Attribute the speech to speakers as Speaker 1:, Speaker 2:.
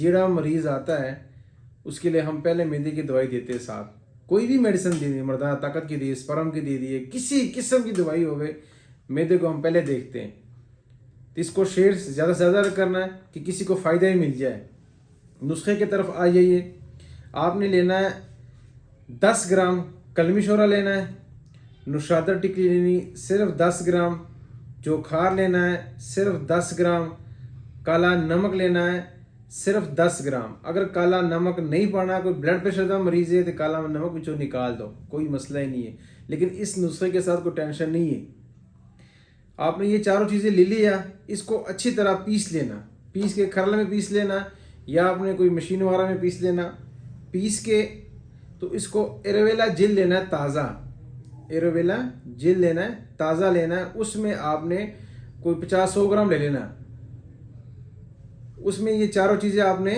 Speaker 1: जीरा मरीज़ आता है उसके लिए हम पहले मैदे की दवाई देते हैं साथ। कोई भी मेडिसिन दे दी, मर्दाना ताकत की दी, स्पर्म की दे दी, किसी किस्म की दवाई हो गई, मैदे को हम पहले देखते हैं। तो इसको शेयर ज़्यादा से ज़्यादा करना है कि किसी को फ़ायदा ही मिल जाए। नुस्खे की तरफ आ जाइए। आपने लेना है 10 ग्राम कलमी शोरा लेना है, नुशादर टिक्की लेनी सिर्फ 10 ग्राम, जोखार लेना है सिर्फ 10 ग्राम, काला नमक लेना है सिर्फ 10 ग्राम। अगर काला नमक नहीं पाना, कोई ब्लड प्रेशर का मरीज़ है तो काला नमक बिचो निकाल दो, कोई मसला ही नहीं है। लेकिन इस नुस्खे के साथ कोई टेंशन नहीं है। आपने ये चारों चीज़ें ले लिया, इसको अच्छी तरह पीस लेना, पीस के खरल में पीस लेना या आपने कोई मशीन वगैरह में पीस लेना। पीस के तो इसको एलोवेरा जेल लेना है ताज़ा, एलोवेरा जेल लेना है ताज़ा लेना है। उसमें आपने कोई 50-100 ग्राम ले लेना। उसमें ये चारों चीज़ें आपने